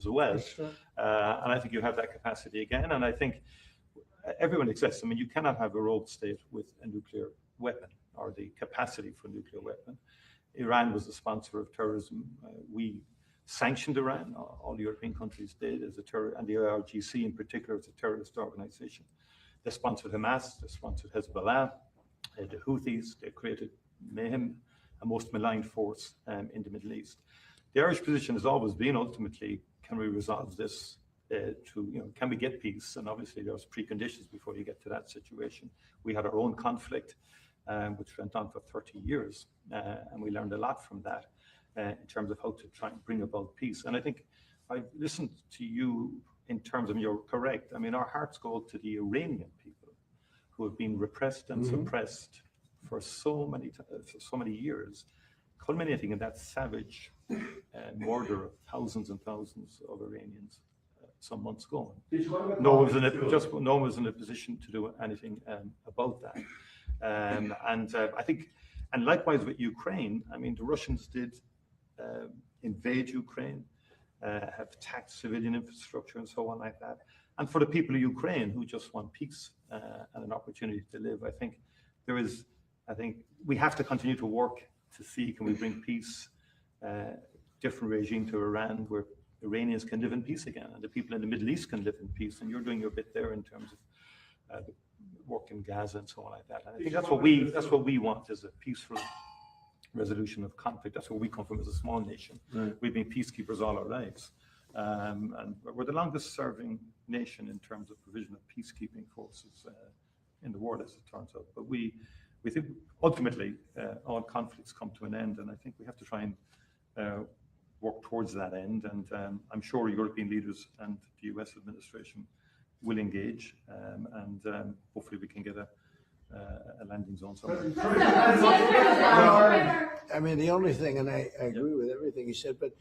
as well. And I think you have that capacity again. And I think everyone accepts, I mean, you cannot have a rogue state with a nuclear weapon or the capacity for a nuclear weapon. Iran was the sponsor of terrorism. We sanctioned Iran, all European countries did, as a terror, and the IRGC in particular as a terrorist organization. They sponsored Hamas, they sponsored Hezbollah, the Houthis, they created mayhem, a most maligned force in the Middle East. The Irish position has always been ultimately, can we resolve this can we get peace? And obviously there's preconditions before you get to that situation. We had our own conflict, which went on for 30 years, and we learned a lot from that in terms of how to try and bring about peace. And I think I've listened to you in terms of, you're correct. I mean, our hearts go to the Iranian people who have been repressed and suppressed for so many years, culminating in that savage murder of thousands and thousands of Iranians some months ago. No one was in a position to do anything about that. I think, and likewise with Ukraine, I mean, the Russians did invade Ukraine, have attacked civilian infrastructure and so on like that. And for the people of Ukraine who just want peace and an opportunity to live, I think we have to continue to work to see, can we bring peace, different regime to Iran where Iranians can live in peace again, and the people in the Middle East can live in peace. And you're doing your bit there in terms of the work in Gaza and so on like that. And I think that's what we want, is a peaceful resolution of conflict. That's where we come from as a small nation. Right. We've been peacekeepers all our lives, and we're the longest-serving nation in terms of provision of peacekeeping forces in the world, as it turns out. But we think ultimately all conflicts come to an end, and I think we have to try and work towards that end. And I'm sure European leaders and the US administration will engage, and hopefully we can get a landing zone somewhere. I mean, the only thing, and I agree with everything you said, but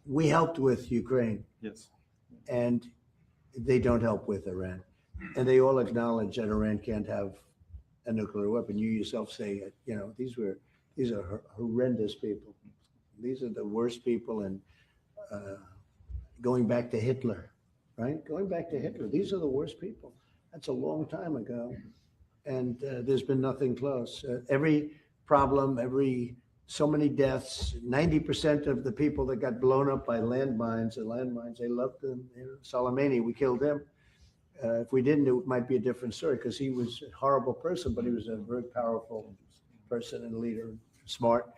we helped with Ukraine. Yes. And they don't help with Iran. And they all acknowledge that Iran can't have a nuclear weapon. You yourself say it, these are horrendous people. These are the worst people. And going back to Hitler, right? Going back to Hitler, these are the worst people. That's a long time ago. And there's been nothing close. Every problem, so many deaths, 90% of the people that got blown up by landmines, they loved them. Soleimani, we killed him. If we didn't, it might be a different story, because he was a horrible person, but he was a very powerful person and leader, smart.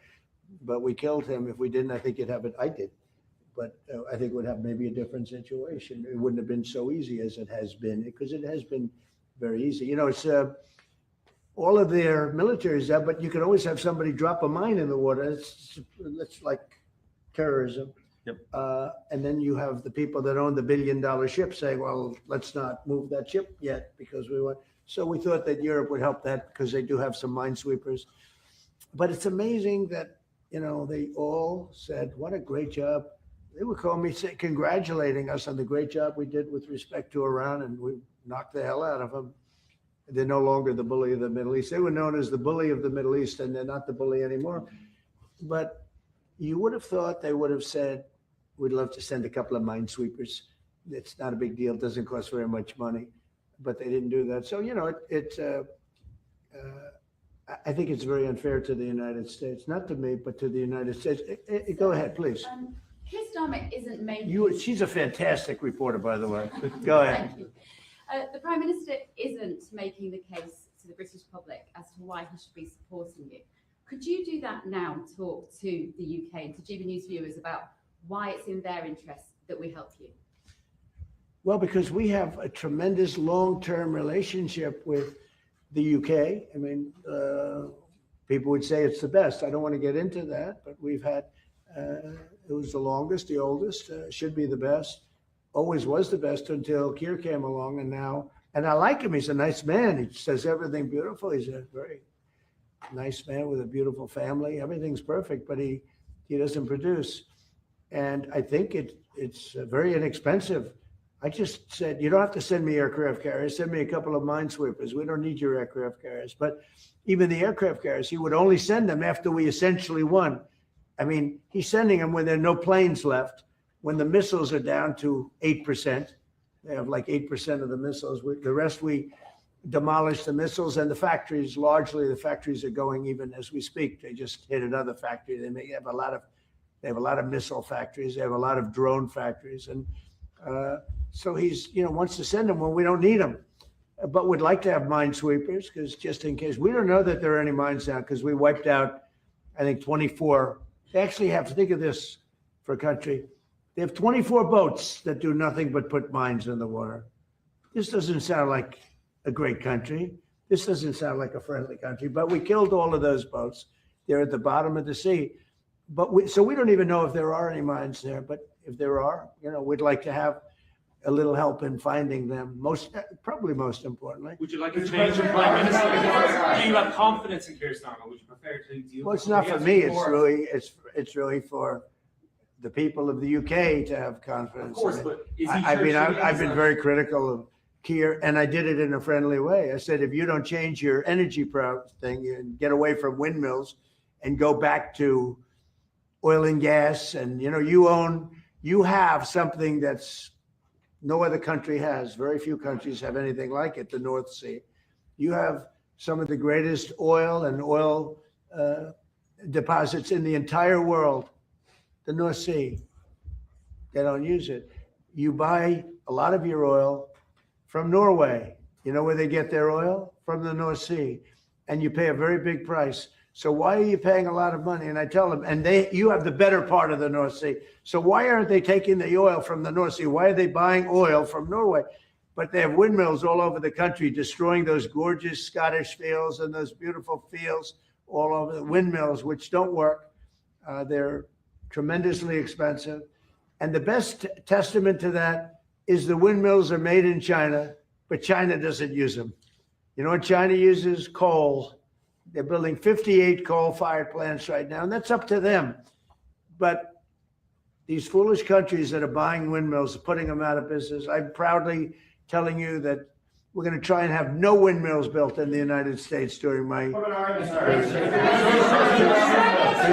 But we killed him. If we didn't, I think you'd have it. I did. But I think it would have maybe a different situation. It wouldn't have been so easy as it has been, because it has been very easy. It's all of their military is there, but you can always have somebody drop a mine in the water. It's like terrorism. Yep. And then you have the people that own the billion-dollar ship saying, well, let's not move that ship yet because we want. So we thought that Europe would help that, because they do have some minesweepers. But it's amazing that, they all said, what a great job. They would call me congratulating us on the great job we did with respect to Iran, and we knocked the hell out of them. They're no longer the bully of the Middle East. They were known as the bully of the Middle East, and they're not the bully anymore. But you would have thought they would have said, we'd love to send a couple of minesweepers. It's not a big deal. It doesn't cost very much money. But they didn't do that. So, I think it's very unfair to the United States. Not to me, but to the United States. Go ahead, please. Keir Starmer isn't making... She's a fantastic reporter, by the way. Go ahead. Thank you. The Prime Minister isn't making the case to the British public as to why he should be supporting you. Could you do that now, talk to the UK and to GB News viewers about why it's in their interest that we help you? Well, because we have a tremendous long-term relationship with the UK. I mean, people would say it's the best. I don't want to get into that, but we've had, it was the longest, the oldest, should be the best. Always was the best until Keir came along, and I like him. He's a nice man. He says everything beautiful. He's a very nice man with a beautiful family. Everything's perfect, but he doesn't produce. And I think it's very inexpensive. I just said, you don't have to send me aircraft carriers. Send me a couple of minesweepers. We don't need your aircraft carriers. But even the aircraft carriers, he would only send them after we essentially won. I mean, he's sending them when there are no planes left. when the missiles are down to 8%, they have like 8% of the missiles. The rest we demolish the missiles, and the factories, largely the factories are going even as we speak. They just hit another factory. They have a lot of missile factories. They have a lot of drone factories. And so he's, wants to send them when we don't need them. But would like to have minesweepers, because just in case. We don't know that there are any mines now, because we wiped out, I think, 24. They actually have to think of this for a country. They have 24 boats that do nothing but put mines in the water. This doesn't sound like a great country. This doesn't sound like a friendly country, but we killed all of those boats. They're at the bottom of the sea. So we don't even know if there are any mines there, but if there are, we'd like to have a little help in finding them. Probably most importantly. Would you like to change the Prime Minister? Do you have confidence in Keir Starmer? Would you prefer to deal? Well, it's not for me. It's really for the people of the UK to have confidence. Of course, but is he I've been very critical of Keir, and I did it in a friendly way. I said, if you don't change your energy thing and get away from windmills and go back to oil and gas, and you have something that's no other country has. Very few countries have anything like it, the North Sea. You have some of the greatest oil and oil deposits in the entire world, the North Sea. They don't use it. You buy a lot of your oil from Norway. You know where they get their oil? From the North Sea. And you pay a very big price. So why are you paying a lot of money? And I tell them, and you have the better part of the North Sea. So why aren't they taking the oil from the North Sea? Why are they buying oil from Norway? But they have windmills all over the country, destroying those gorgeous Scottish fields and those beautiful fields all over the windmills, which don't work. They're tremendously expensive. And the best testament to that is the windmills are made in China, but China doesn't use them. You know what China uses? Coal. They're building 58 coal-fired plants right now, and that's up to them. But these foolish countries that are buying windmills, putting them out of business, I'm proudly telling you that we're going to try and have no windmills built in the United States during my... Because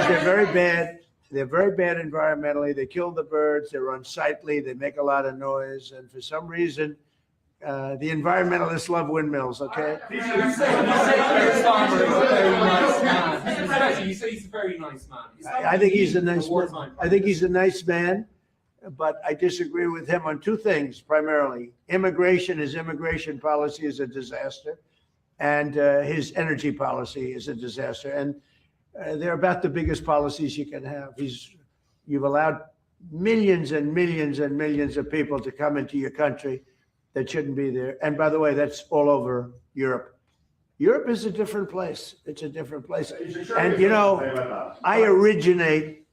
they're very bad. They're very bad environmentally. They kill the birds. They're unsightly. They make a lot of noise. And for some reason, the environmentalists love windmills, okay? You say he's a very nice man. I think he's a nice man. I think he's a nice man, but I disagree with him on two things primarily. His immigration policy is a disaster, and his energy policy is a disaster. And they're about the biggest policies you can have. You've allowed millions and millions and millions of people to come into your country that shouldn't be there. And by the way, that's all over Europe. Europe is a different place. It's a different place. And I originate,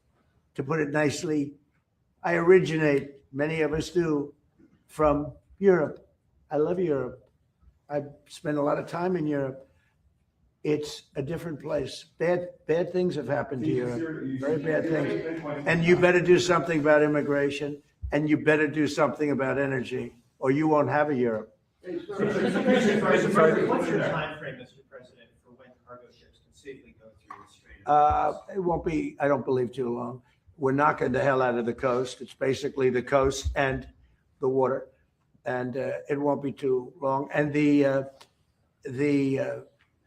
to put it nicely, many of us do, from Europe. I love Europe. I've spent a lot of time in Europe. It's a different place. Bad things have happened to Europe. Very bad things. And you better do something about immigration, and you better do something about energy, or you won't have a Europe. What's your time frame, Mr. President, for when cargo ships can safely go through the Strait? It won't be, I don't believe, too long. We're knocking the hell out of the coast. It's basically the coast and the water, and it won't be too long. And the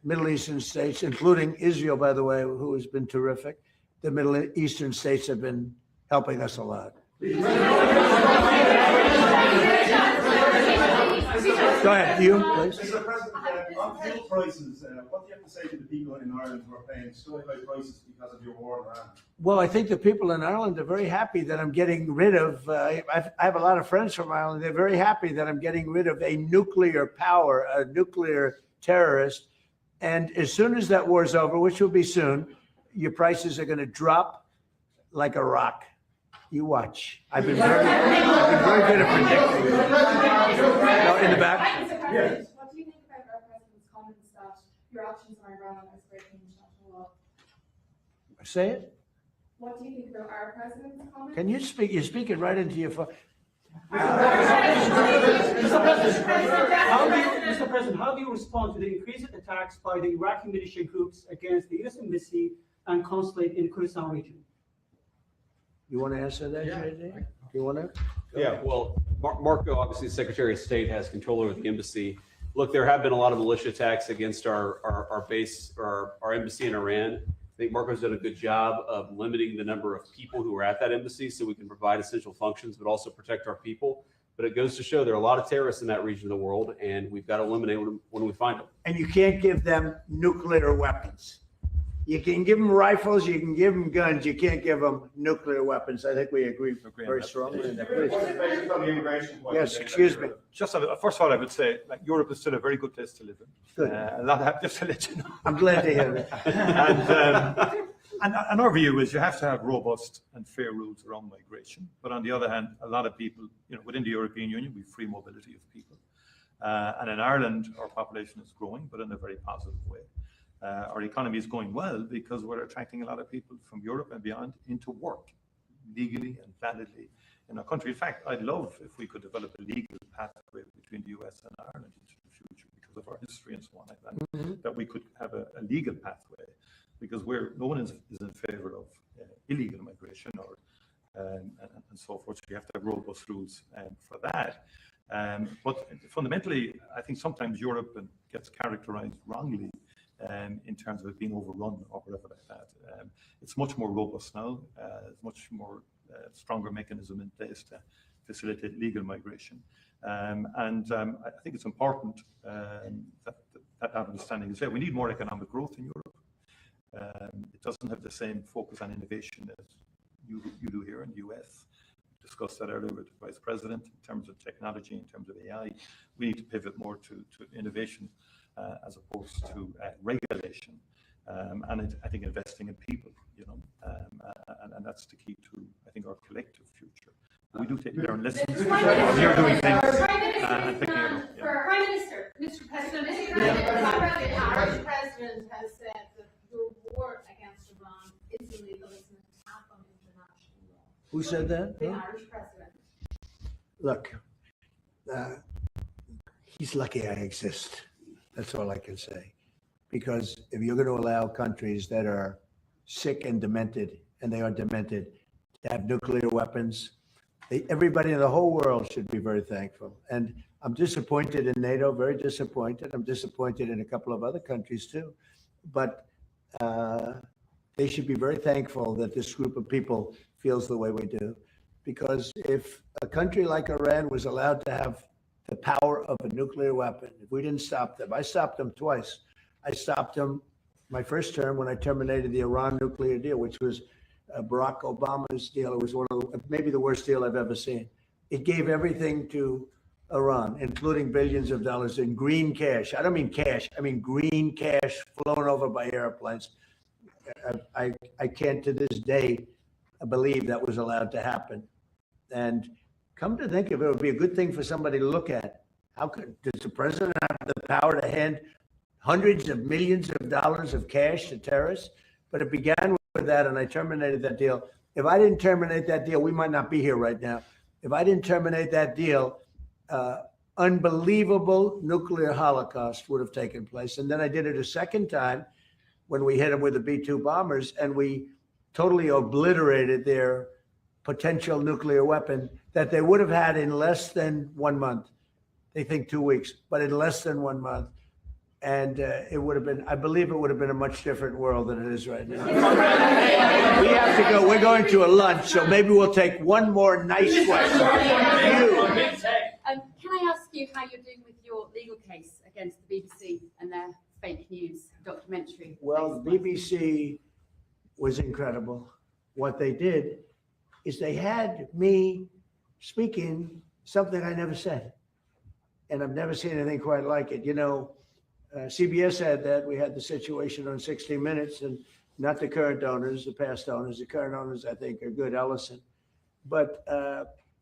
Middle Eastern states, including Israel, by the way, who has been terrific, the Middle Eastern states have been helping us a lot. Go ahead, you, please. Mr. President, on fuel prices, what do you have to say to the people in Ireland who are paying so high prices because of your war in Iran? Well, I think the people in Ireland are very happy that I'm getting rid of, I have a lot of friends from Ireland. They're very happy that I'm getting rid of a nuclear terrorist. And as soon as that war's over, which will be soon, your prices are going to drop like a rock. You watch. I've been very good at predicting. No, in the back. Yes. What do you think about our president's comments that your actions on Iran is breaking international law? Say it. What do you think about our president's comments? Can you speak? You're speaking right into your phone. Mr. President, how do you respond to the increased attacks by the Iraqi militia groups against the U.S. Embassy and consulate in the Kurdistan region? You want to answer that, JD? you want to? Yeah, well, Marco, obviously the Secretary of State, has control over the embassy. Look, there have been a lot of militia attacks against our base, or our embassy in Iran. I think Marco's done a good job of limiting the number of people who are at that embassy so we can provide essential functions, but also protect our people. But it goes to show there are a lot of terrorists in that region of the world, and we've got to eliminate them when we find them. And you can't give them nuclear weapons. You can give them rifles, you can give them guns, you can't give them nuclear weapons. I think we agree Agree on very that. strongly on that. What's Please. the basis on the immigration point? Yes, excuse me. Just first of all, I would say like Europe is still a very good place to live in. Good. A lot of, just to let you know. I'm glad to hear that. And our view is you have to have robust and fair rules around migration. But on the other hand, a lot of people, within the European Union, we have free mobility of people. And in Ireland, our population is growing, but in a very positive way. Our economy is going well because we're attracting a lot of people from Europe and beyond into work legally and validly in our country. In fact, I'd love if we could develop a legal pathway between the US and Ireland into the future because of our history and so on like that, that we could have a legal pathway because no one is in favor of illegal migration or and so forth. So you have to have robust rules for that. But fundamentally, I think sometimes Europe gets characterized wrongly in terms of it being overrun or whatever like that. It's much more robust now. It's much more stronger mechanism in place to facilitate legal migration. I think it's important that understanding is there. We need more economic growth in Europe. It doesn't have the same focus on innovation as you do here in the US. We discussed that earlier with the Vice President in terms of technology, in terms of AI. We need to pivot more to innovation as opposed to regulation. I think investing in people, and that's the key to, I think, our collective future. We do learn lessons. We're doing things and picking it up. Yeah. Prime Minister, Mr. President, the Irish President has said that your war against Iran is illegal, it's an attack on international law. Who said that? The Irish President. Look, he's lucky I exist. That's all I can say. Because if you're going to allow countries that are sick and demented, and they are demented, to have nuclear weapons, everybody in the whole world should be very thankful. And I'm disappointed in NATO, very disappointed. I'm disappointed in a couple of other countries too. But they should be very thankful that this group of people feels the way we do. Because if a country like Iran was allowed to have the power of a nuclear weapon, if we didn't stop them, I stopped them twice. I stopped them my first term when I terminated the Iran nuclear deal, which was Barack Obama's deal. It was maybe the worst deal I've ever seen. It gave everything to Iran, including billions of dollars in green cash. I don't mean cash, I mean green cash flown over by airplanes. I can't to this day believe that was allowed to happen. And come to think of it, it would be a good thing for somebody to look at. Does the president have the power to hand hundreds of millions of dollars of cash to terrorists? But it began with that, and I terminated that deal. If I didn't terminate that deal, we might not be here right now. If I didn't terminate that deal, unbelievable nuclear holocaust would have taken place. And then I did it a second time when we hit them with the B-2 bombers, and we totally obliterated their potential nuclear weapon that they would have had in less than 1 month. They think 2 weeks, but in less than 1 month. And it would have been, I believe it would have been a much different world than it is right now. We have to go, we're going to a lunch, so maybe we'll take one more nice question. Can I ask you how you're doing with your legal case against the BBC and their fake news documentary? Well, the BBC was incredible. What they did is they had me speaking something I never said. And I've never seen anything quite like it. CBS had that. We had the situation on 60 Minutes, and not the current owners, the past owners. The current owners, I think, are good, Ellison. But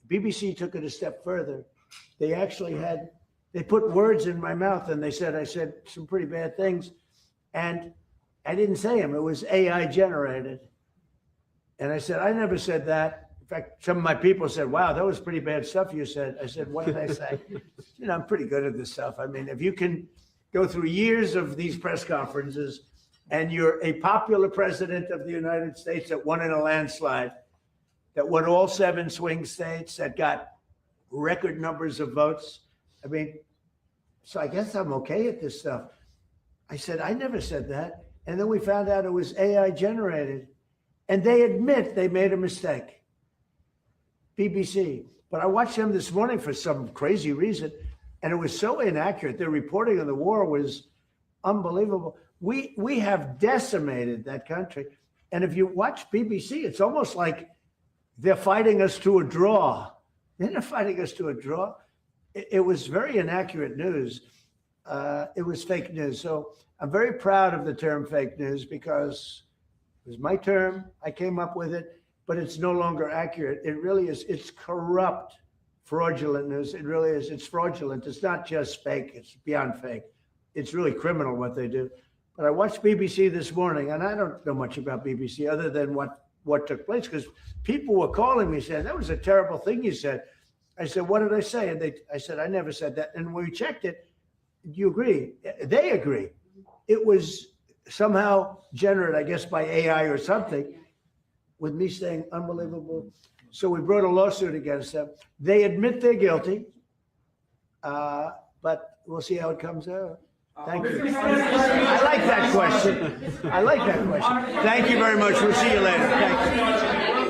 BBC took it a step further. They actually they put words in my mouth, and I said some pretty bad things. And I didn't say them. It was AI generated. And I said, I never said that. In fact, some of my people said, wow, that was pretty bad stuff you said. I said, what did I say? I'm pretty good at this stuff. I mean, if you can go through years of these press conferences and you're a popular president of the United States that won in a landslide, that won all 7 swing states, that got record numbers of votes. I mean, so I guess I'm okay at this stuff. I said, I never said that. And then we found out it was AI generated. And they admit they made a mistake. BBC. But I watched them this morning for some crazy reason, and it was so inaccurate. Their reporting on the war was unbelievable. We have decimated that country. And if you watch BBC, it's almost like they're fighting us to a draw. They're not fighting us to a draw. It was very inaccurate news. It was fake news. So I'm very proud of the term fake news because it was my term. I came up with it, but it's no longer accurate. It really is. It's corrupt, fraudulent news. It really is. It's fraudulent. It's not just fake. It's beyond fake. It's really criminal what they do. But I watched BBC this morning, and I don't know much about BBC other than what took place, because people were calling me saying, that was a terrible thing you said. I said, what did I say? And I said, I never said that. And when we checked it, do you agree? They agree. It was somehow generated, I guess, by AI or something, with me saying unbelievable. So we brought a lawsuit against them. They admit they're guilty, but we'll see how it comes out. Thank you. I like that question. I like that question. Thank you very much. We'll see you later. Thank you.